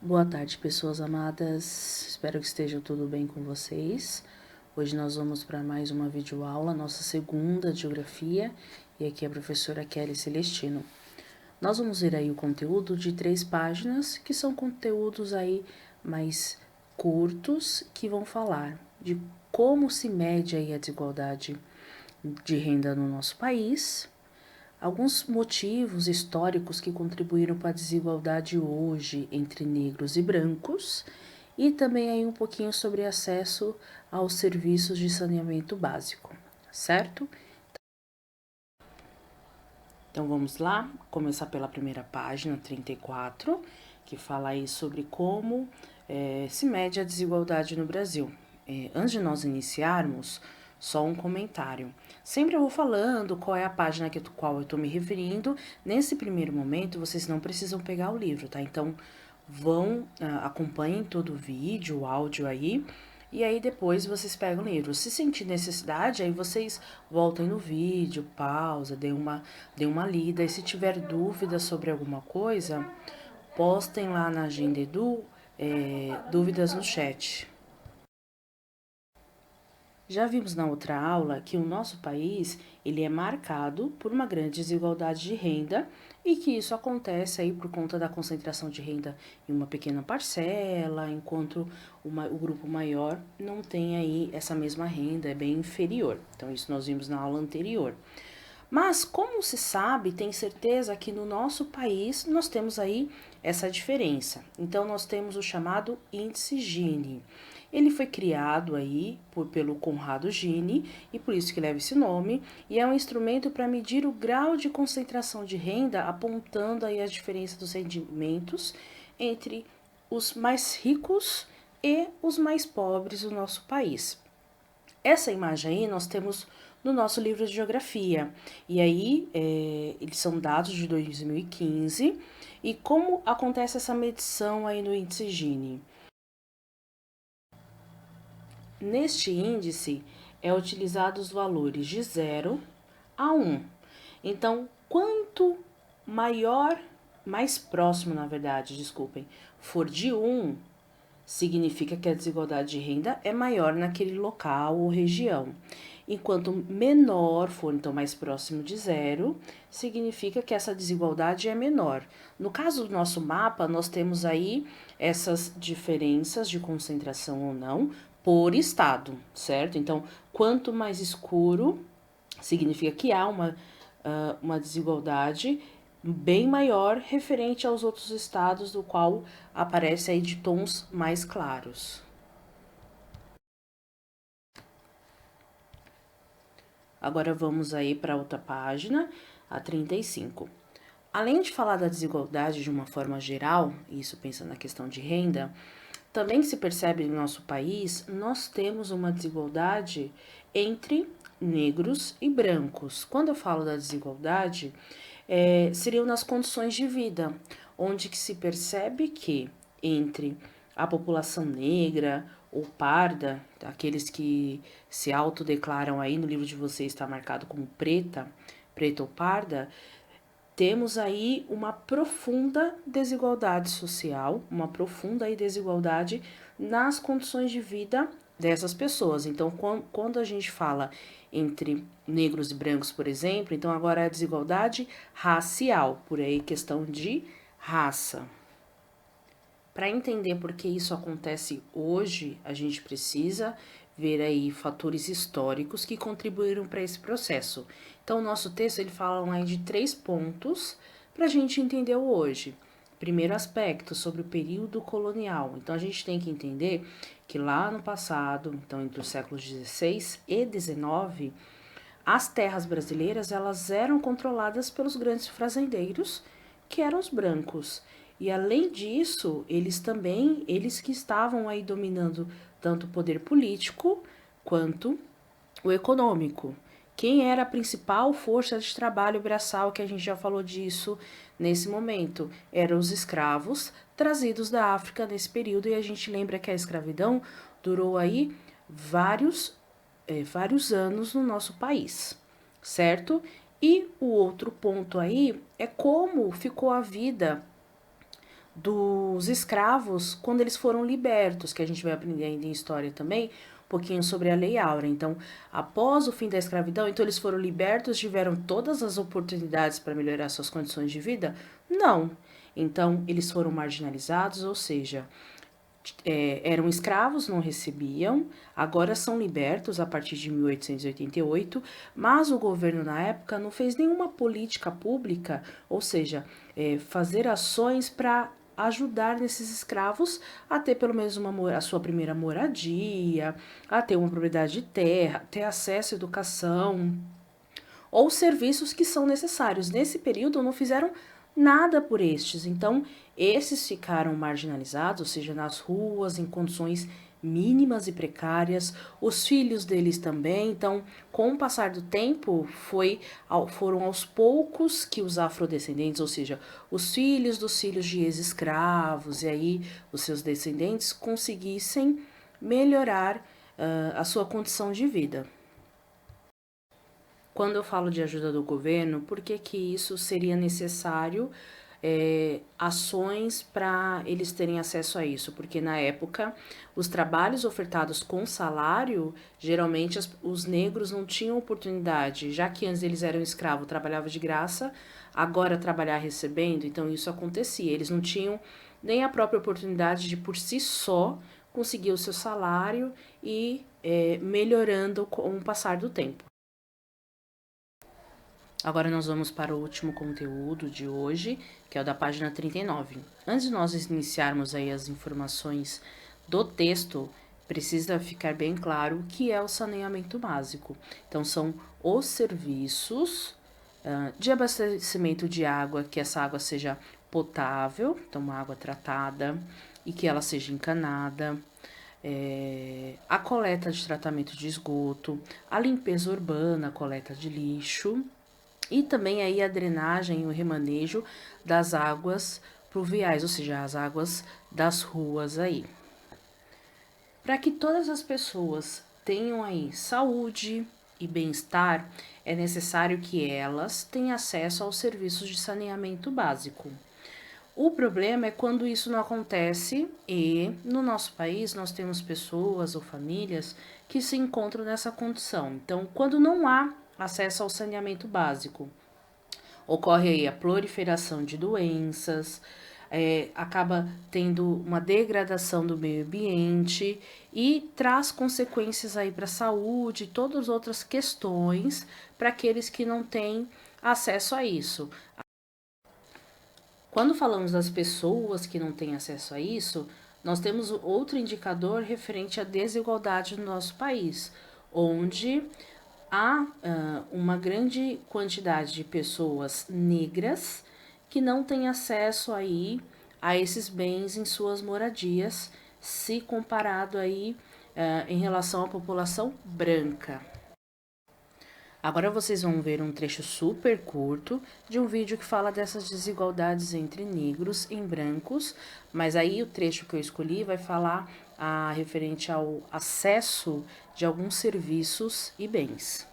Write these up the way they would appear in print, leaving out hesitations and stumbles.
Boa tarde, pessoas amadas. Espero que esteja tudo bem com vocês. Hoje nós vamos para mais uma videoaula, nossa segunda de Geografia, e aqui é a professora Kelly Celestino. Nós vamos ver aí o conteúdo de 3 páginas, que são conteúdos aí mais curtos, que vão falar de como se mede aí a desigualdade de renda no nosso país, alguns motivos históricos que contribuíram para a desigualdade hoje entre negros e brancos, e também aí um pouquinho sobre acesso aos serviços de saneamento básico, certo? Então vamos lá, começar pela primeira página, 34, que fala aí sobre como se mede a desigualdade no Brasil. Antes de nós iniciarmos, só um comentário. Sempre eu vou falando qual é a página que qual eu estou me referindo. Nesse primeiro momento, vocês não precisam pegar o livro, tá? Então, acompanhem todo o vídeo, o áudio aí, e aí depois vocês pegam o livro. Se sentir necessidade, aí vocês voltem no vídeo, pausa, dê uma lida. E se tiver dúvida sobre alguma coisa, postem lá na Agenda Edu, dúvidas no chat. Já vimos na outra aula que o nosso país ele é marcado por uma grande desigualdade de renda e que isso acontece aí por conta da concentração de renda em uma pequena parcela, enquanto o grupo maior não tem aí essa mesma renda, é bem inferior. Então isso nós vimos na aula anterior. Mas como se sabe, tem certeza que no nosso país nós temos aí essa diferença. Então nós temos o chamado índice Gini. Ele foi criado aí pelo Conrado Gini e por isso que leva esse nome, e é um instrumento para medir o grau de concentração de renda, apontando aí a diferença dos rendimentos entre os mais ricos e os mais pobres do nosso país. Essa imagem aí nós temos no nosso livro de geografia. E aí, eles são dados de 2015. E como acontece essa medição aí no índice Gini? Neste índice, é utilizado os valores de 0 a 1. Então, quanto maior, mais próximo, na verdade, desculpem, for de 1, significa que a desigualdade de renda é maior naquele local ou região. Enquanto menor for, então mais próximo de 0, significa que essa desigualdade é menor. No caso do nosso mapa, nós temos aí essas diferenças de concentração ou não por estado, certo? Então, quanto mais escuro, significa que há uma desigualdade bem maior referente aos outros estados, do qual aparece aí de tons mais claros. Agora vamos aí para outra página, a 35. Além de falar da desigualdade de uma forma geral, isso pensando na questão de renda, também se percebe no nosso país, nós temos uma desigualdade entre negros e brancos. Quando eu falo da desigualdade, seriam nas condições de vida, onde que se percebe que entre a população negra ou parda, aqueles que se autodeclaram aí no livro de vocês está marcado como preta, preta ou parda, temos aí uma profunda desigualdade social, uma profunda desigualdade nas condições de vida dessas pessoas. Então, quando a gente fala entre negros e brancos, por exemplo, então agora é a desigualdade racial, por aí questão de raça. Para entender por que isso acontece hoje, a gente precisa ver aí fatores históricos que contribuíram para esse processo. Então, o nosso texto ele fala aí de 3 pontos para a gente entender o hoje. Primeiro aspecto, sobre o período colonial. Então, a gente tem que entender que lá no passado, então entre os séculos 16 e 19, as terras brasileiras elas eram controladas pelos grandes fazendeiros, que eram os brancos. E além disso, eles que estavam aí dominando tanto o poder político quanto o econômico. Quem era a principal força de trabalho braçal, que a gente já falou disso nesse momento, eram os escravos trazidos da África nesse período, e a gente lembra que a escravidão durou aí vários anos no nosso país, certo? E o outro ponto aí é como ficou a vida dos escravos quando eles foram libertos, que a gente vai aprender ainda em história também, um pouquinho sobre a Lei Áurea. Então, após o fim da escravidão, então eles foram libertos, tiveram todas as oportunidades para melhorar suas condições de vida? Não. Então, eles foram marginalizados, ou seja, eram escravos, não recebiam, agora são libertos a partir de 1888, mas o governo na época não fez nenhuma política pública, ou seja, fazer ações para ajudar esses escravos a ter pelo menos a sua primeira moradia, a ter uma propriedade de terra, ter acesso à educação ou serviços que são necessários. Nesse período não fizeram nada por estes, então esses ficaram marginalizados, ou seja, nas ruas, em condições mínimas e precárias, os filhos deles também. Então, com o passar do tempo, foram aos poucos que os afrodescendentes, ou seja, os filhos dos filhos de ex-escravos, e aí os seus descendentes conseguissem melhorar a sua condição de vida. Quando eu falo de ajuda do governo, por que que isso seria necessário? Ações para eles terem acesso a isso, porque na época os trabalhos ofertados com salário, geralmente os negros não tinham oportunidade, já que antes eles eram escravos, trabalhavam de graça, agora trabalhar recebendo, então isso acontecia, eles não tinham nem a própria oportunidade de por si só conseguir o seu salário e melhorando com o passar do tempo. Agora nós vamos para o último conteúdo de hoje, que é o da página 39. Antes de nós iniciarmos aí as informações do texto, precisa ficar bem claro o que é o saneamento básico. Então, são os serviços de abastecimento de água, que essa água seja potável, então uma água tratada, e que ela seja encanada, a coleta de tratamento de esgoto, a limpeza urbana, a coleta de lixo, e também aí a drenagem e o remanejo das águas pluviais, ou seja, as águas das ruas aí. Para que todas as pessoas tenham aí saúde e bem-estar, é necessário que elas tenham acesso aos serviços de saneamento básico. O problema é quando isso não acontece e no nosso país nós temos pessoas ou famílias que se encontram nessa condição. Então, quando não há acesso ao saneamento básico, ocorre aí a proliferação de doenças, acaba tendo uma degradação do meio ambiente e traz consequências aí para a saúde e todas as outras questões para aqueles que não têm acesso a isso. Quando falamos das pessoas que não têm acesso a isso, nós temos outro indicador referente à desigualdade no nosso país, onde há uma grande quantidade de pessoas negras que não têm acesso aí a esses bens em suas moradias, se comparado aí em relação à população branca. Agora vocês vão ver um trecho super curto de um vídeo que fala dessas desigualdades entre negros e brancos, mas aí o trecho que eu escolhi vai falar referente ao acesso de alguns serviços e bens.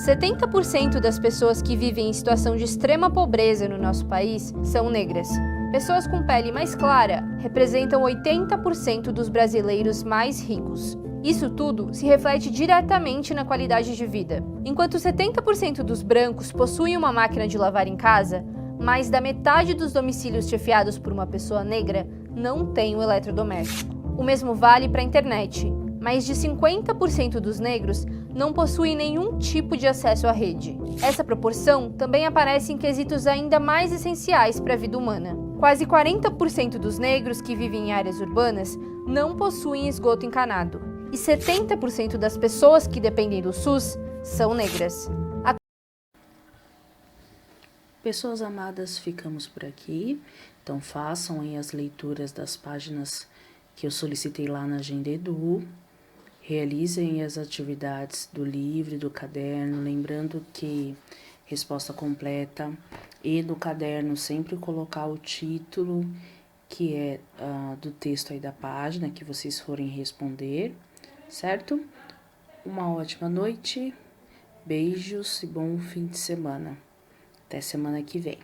70% das pessoas que vivem em situação de extrema pobreza no nosso país são negras. Pessoas com pele mais clara representam 80% dos brasileiros mais ricos. Isso tudo se reflete diretamente na qualidade de vida. Enquanto 70% dos brancos possuem uma máquina de lavar em casa, mais da metade dos domicílios chefiados por uma pessoa negra não tem um eletrodoméstico. O mesmo vale para a internet. Mais de 50% dos negros não possuem nenhum tipo de acesso à rede. Essa proporção também aparece em quesitos ainda mais essenciais para a vida humana. Quase 40% dos negros que vivem em áreas urbanas não possuem esgoto encanado. E 70% das pessoas que dependem do SUS são negras. Pessoas amadas, ficamos por aqui. Então façam aí as leituras das páginas que eu solicitei lá na Agenda Edu. Realizem as atividades do livro e do caderno, lembrando que resposta completa e do caderno sempre colocar o título que é do texto aí da página que vocês forem responder, certo? Uma ótima noite, beijos e bom fim de semana. Até semana que vem.